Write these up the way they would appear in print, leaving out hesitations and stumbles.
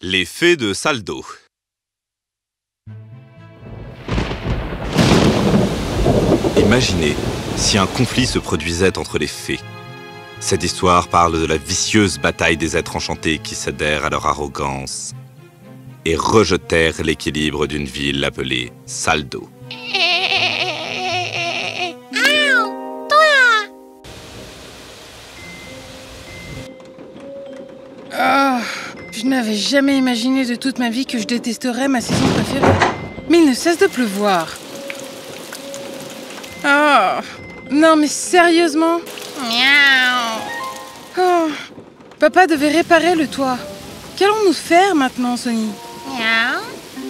Les fées de Saldo. Imaginez si un conflit se produisait entre les fées. Cette histoire parle de la vicieuse bataille des êtres enchantés qui cédèrent à leur arrogance et rejetèrent l'équilibre d'une ville appelée Saldo. Je n'avais jamais imaginé de toute ma vie que je détesterais ma saison préférée. Mais il ne cesse de pleuvoir. Oh, non mais sérieusement? Oh, papa devait réparer le toit. Qu'allons-nous faire maintenant, Sony?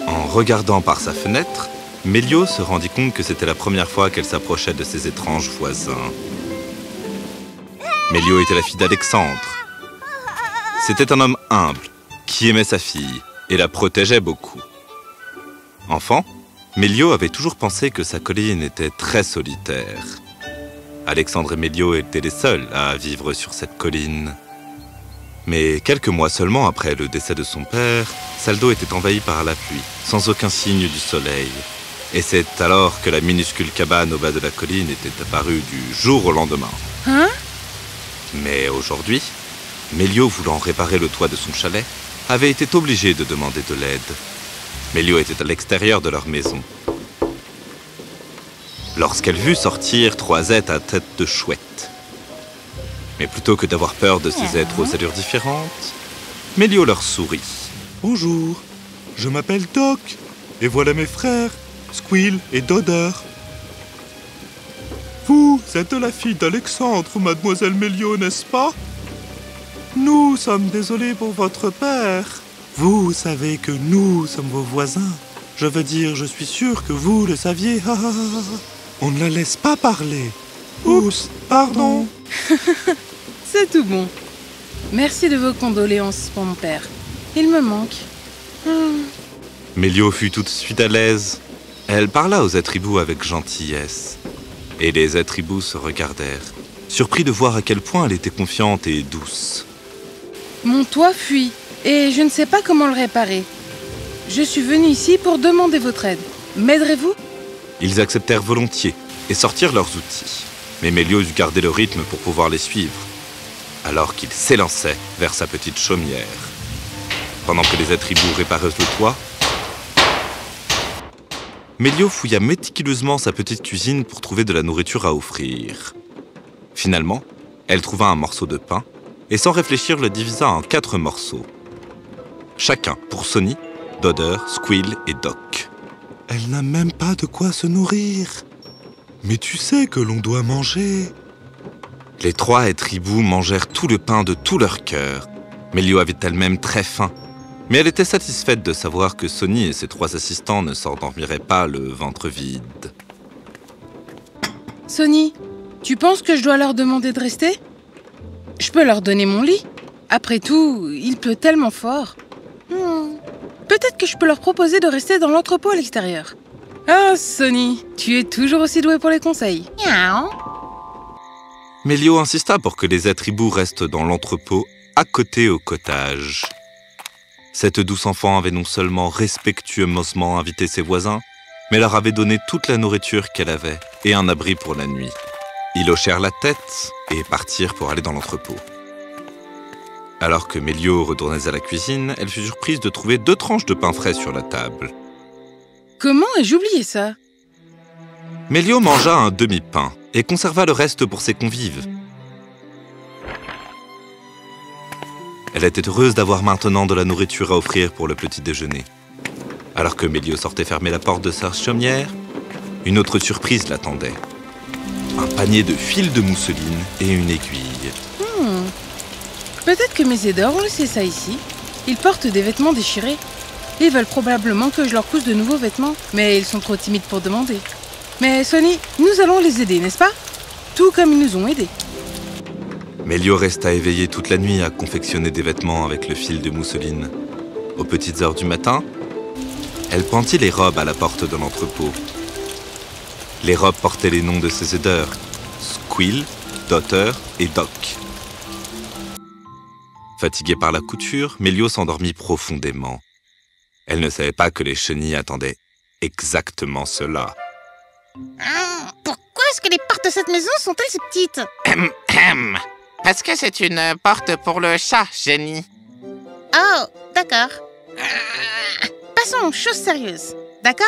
En regardant par sa fenêtre, Mélio se rendit compte que c'était la première fois qu'elle s'approchait de ses étranges voisins. Mélio était la fille d'Alexandre. C'était un homme humble, qui aimait sa fille et la protégeait beaucoup. Enfant, Mélio avait toujours pensé que sa colline était très solitaire. Alexandre et Mélio étaient les seuls à vivre sur cette colline. Mais quelques mois seulement après le décès de son père, Saldo était envahi par la pluie, sans aucun signe du soleil. Et c'est alors que la minuscule cabane au bas de la colline était apparue du jour au lendemain. Hein? Mais aujourd'hui, Mélio, voulant réparer le toit de son chalet, avait été obligé de demander de l'aide. Mélio était à l'extérieur de leur maison. Lorsqu'elle vit sortir 3 êtres à tête de chouette. Mais plutôt que d'avoir peur de ces êtres aux allures différentes, Mélio leur sourit. Bonjour, je m'appelle Doc, et voilà mes frères, Squill et Dodder. Vous êtes la fille d'Alexandre, mademoiselle Mélio, n'est-ce pas? Nous sommes désolés pour votre père. Vous savez que nous sommes vos voisins. Je veux dire, je suis sûr que vous le saviez. On ne la laisse pas parler. Oups, pardon. C'est tout bon. Merci de vos condoléances pour mon père. Il me manque. Mélio fut tout de suite à l'aise. Elle parla aux êtres hiboux avec gentillesse. Et les êtres hiboux se regardèrent, surpris de voir à quel point elle était confiante et douce. Mon toit fuit et je ne sais pas comment le réparer. Je suis venue ici pour demander votre aide. M'aiderez-vous? Ils acceptèrent volontiers et sortirent leurs outils. Mais Mélio dut garder le rythme pour pouvoir les suivre, alors qu'il s'élançait vers sa petite chaumière. Pendant que les êtres hiboux réparaient le toit, Mélio fouilla méticuleusement sa petite cuisine pour trouver de la nourriture à offrir. Finalement, elle trouva un morceau de pain et sans réfléchir le divisa en 4 morceaux. Chacun pour Sony, Dodder, Squill et Doc. Elle n'a même pas de quoi se nourrir. Mais tu sais que l'on doit manger. Les 3 êtres hiboux mangèrent tout le pain de tout leur cœur. Mélio avait elle-même très faim, mais elle était satisfaite de savoir que Sony et ses 3 assistants ne s'endormiraient pas le ventre vide. Sony, tu penses que je dois leur demander de rester? Je peux leur donner mon lit. Après tout, il pleut tellement fort. Peut-être que je peux leur proposer de rester dans l'entrepôt à l'extérieur. Ah, Sony, tu es toujours aussi douée pour les conseils. Mélio insista pour que les êtres hiboux restent dans l'entrepôt, à côté au cottage. Cette douce enfant avait non seulement respectueusement invité ses voisins, mais leur avait donné toute la nourriture qu'elle avait et un abri pour la nuit. Ils hochèrent la tête et partirent pour aller dans l'entrepôt. Alors que Mélio retournait à la cuisine, elle fut surprise de trouver 2 tranches de pain frais sur la table. Comment ai-je oublié ça? Mélio mangea un demi-pain et conserva le reste pour ses convives. Elle était heureuse d'avoir maintenant de la nourriture à offrir pour le petit déjeuner. Alors que Mélio sortait fermer la porte de sa chaumière, une autre surprise l'attendait. Un panier de fils de mousseline et une aiguille. Peut-être que mes aideurs ont laissé ça ici. Ils portent des vêtements déchirés. Ils veulent probablement que je leur cousse de nouveaux vêtements, mais ils sont trop timides pour demander. Mais Sony, nous allons les aider, n'est-ce pas? Tout comme ils nous ont aidés. Mélio resta éveillée toute la nuit à confectionner des vêtements avec le fil de mousseline. Aux petites heures du matin, elle pendit les robes à la porte de l'entrepôt. Les robes portaient les noms de ses aideurs, Squill, Dodder et Doc. Fatiguée par la couture, Mélio s'endormit profondément. Elle ne savait pas que les chenilles attendaient exactement cela. Pourquoi est-ce que les portes de cette maison sont-elles si petites? Parce que c'est une porte pour le chat, Jenny. Oh, d'accord. Passons aux choses sérieuses, d'accord?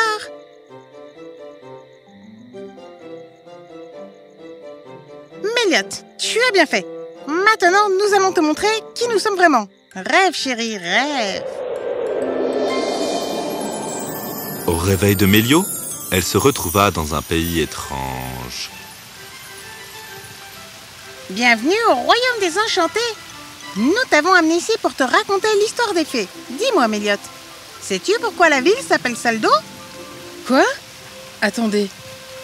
Méliot, tu as bien fait. Maintenant, nous allons te montrer qui nous sommes vraiment. Rêve, chérie, rêve. Au réveil de Mélio, elle se retrouva dans un pays étrange. Bienvenue au royaume des enchantés. Nous t'avons amené ici pour te raconter l'histoire des fées. Dis-moi, Méliot, sais-tu pourquoi la ville s'appelle Saldo? Quoi? Attendez,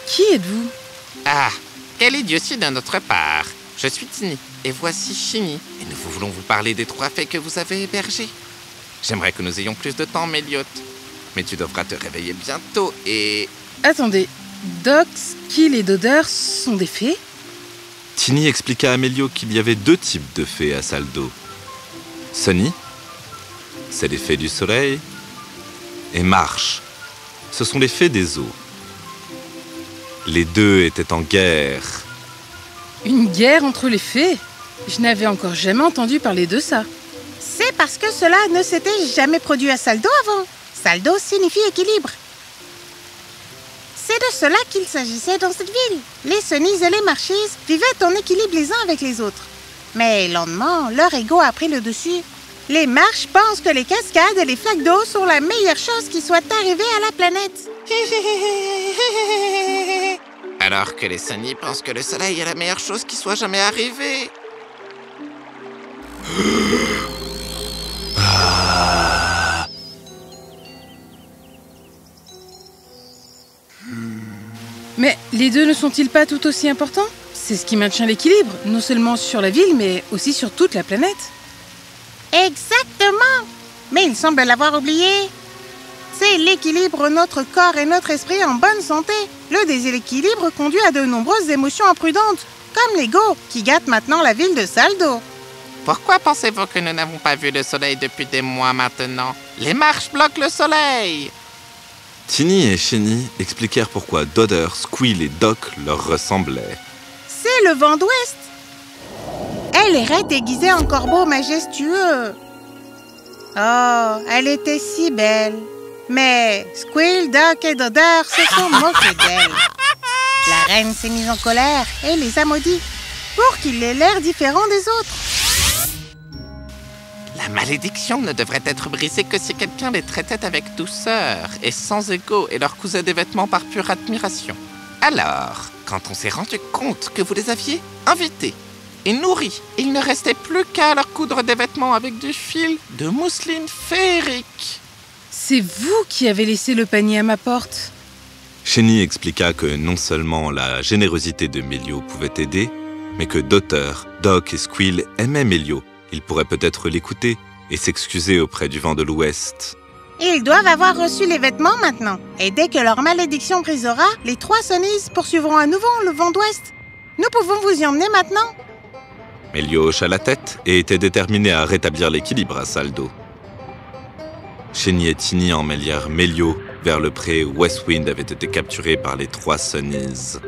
qui êtes-vous? Ah, quelle idiotie de notre part. Je suis Tini, et voici Chini, et nous voulons vous parler des 3 fées que vous avez hébergées. J'aimerais que nous ayons plus de temps, Méliot. Mais tu devras te réveiller bientôt et... Attendez, Doc, Skill et Dodder sont des fées? Tini expliqua à Mélio qu'il y avait 2 types de fées à Saldo. Sunny, c'est les fées du soleil, et Marsh, ce sont les fées des eaux. Les 2 étaient en guerre. Une guerre entre les fées? Je n'avais encore jamais entendu parler de ça. C'est parce que cela ne s'était jamais produit à Saldo avant. Saldo signifie équilibre. C'est de cela qu'il s'agissait dans cette ville. Les Sunnies et les Marshies vivaient en équilibre les uns avec les autres. Mais lentement, leur ego a pris le dessus. Les Marsh pensent que les cascades et les flaques d'eau sont la meilleure chose qui soit arrivée à la planète. Alors que les Sunny pensent que le soleil est la meilleure chose qui soit jamais arrivée. Mais les 2 ne sont-ils pas tout aussi importants? C'est ce qui maintient l'équilibre, non seulement sur la ville, mais aussi sur toute la planète. Exactement. Mais il semble l'avoir oublié. C'est l'équilibre notre corps et notre esprit en bonne santé. Le déséquilibre conduit à de nombreuses émotions imprudentes, comme l'ego, qui gâte maintenant la ville de Saldo. Pourquoi pensez-vous que nous n'avons pas vu le soleil depuis des mois maintenant? Les marches bloquent le soleil. Tini et Chini expliquèrent pourquoi Dodder, Squill et Doc leur ressemblaient. C'est le vent d'ouest. Elle errait déguisée en corbeau majestueux. Oh, elle était si belle. Mais Squill, Doc et Dodder se sont moqués d'elle. La reine s'est mise en colère et les a maudits pour qu'ils aient l'air différents des autres. La malédiction ne devrait être brisée que si quelqu'un les traitait avec douceur et sans ego et leur cousait des vêtements par pure admiration. Alors, quand on s'est rendu compte que vous les aviez invités et nourris, il ne restait plus qu'à leur coudre des vêtements avec du fil de mousseline féerique. C'est vous qui avez laissé le panier à ma porte. Chini expliqua que non seulement la générosité de Mélio pouvait aider, mais que Dodder, Doc et Squill aimaient Mélio. Ils pourraient peut-être l'écouter et s'excuser auprès du vent de l'Ouest. Ils doivent avoir reçu les vêtements maintenant. Et dès que leur malédiction brisera, les 3 Sunnies poursuivront à nouveau le vent d'ouest. Nous pouvons vous y emmener maintenant. Mélio hocha la tête et était déterminé à rétablir l'équilibre à Saldo. Chini et Tini emmêlèrent Mélio vers le pré où Westwind avait été capturé par les 3 Sunnies.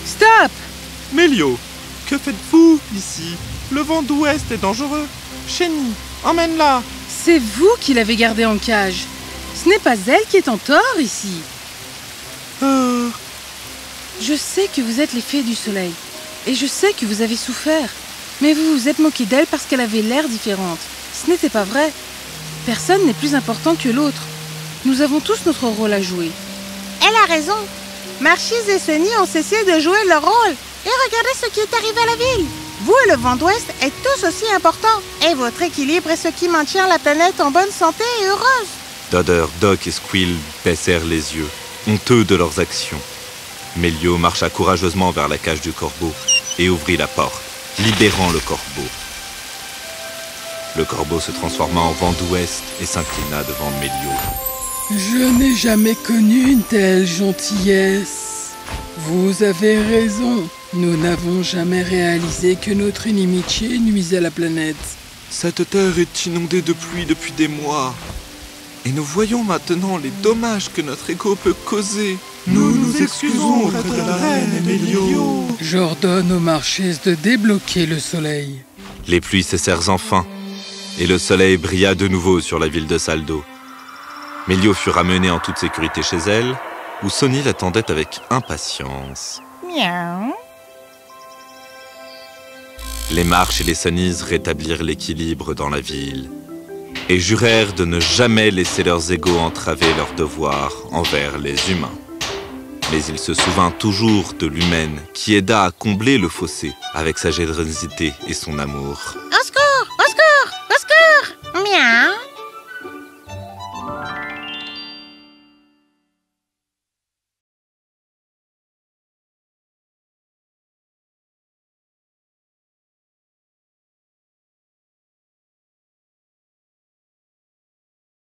Stop! Mélio, que faites-vous ici? Le vent d'ouest est dangereux. Cheni, emmène-la. C'est vous qui l'avez gardée en cage. Ce n'est pas elle qui est en tort ici. Je sais que vous êtes les fées du soleil. Et je sais que vous avez souffert. Mais vous vous êtes moqué d'elle parce qu'elle avait l'air différente. Ce n'était pas vrai. Personne n'est plus important que l'autre. Nous avons tous notre rôle à jouer. Elle a raison. Marshies et Sunny ont cessé de jouer leur rôle. Et regardez ce qui est arrivé à la ville. Vous et le vent d'ouest êtes tous aussi importants. Et votre équilibre est ce qui maintient la planète en bonne santé et heureuse. Dodder, Doc et Squill baissèrent les yeux, honteux de leurs actions. Mélio marcha courageusement vers la cage du corbeau et ouvrit la porte, libérant le corbeau. Le corbeau se transforma en vent d'ouest et s'inclina devant Mélio. Je n'ai jamais connu une telle gentillesse. Vous avez raison. Nous n'avons jamais réalisé que notre inimitié nuisait à la planète. Cette terre est inondée de pluie depuis des mois. Et nous voyons maintenant les dommages que notre ego peut causer. Nous nous excusons auprès de la reine Emilio. J'ordonne aux marchés de débloquer le soleil. Les pluies cessèrent enfin, et le soleil brilla de nouveau sur la ville de Saldo. Mélio fut ramenée en toute sécurité chez elle, où Sonny l'attendait avec impatience. Miaou. Les Marches et les Sunnies rétablirent l'équilibre dans la ville et jurèrent de ne jamais laisser leurs égos entraver leurs devoirs envers les humains. Mais il se souvint toujours de l'humaine qui aida à combler le fossé avec sa générosité et son amour. Au secours! Au secours! Au secours! Miaou.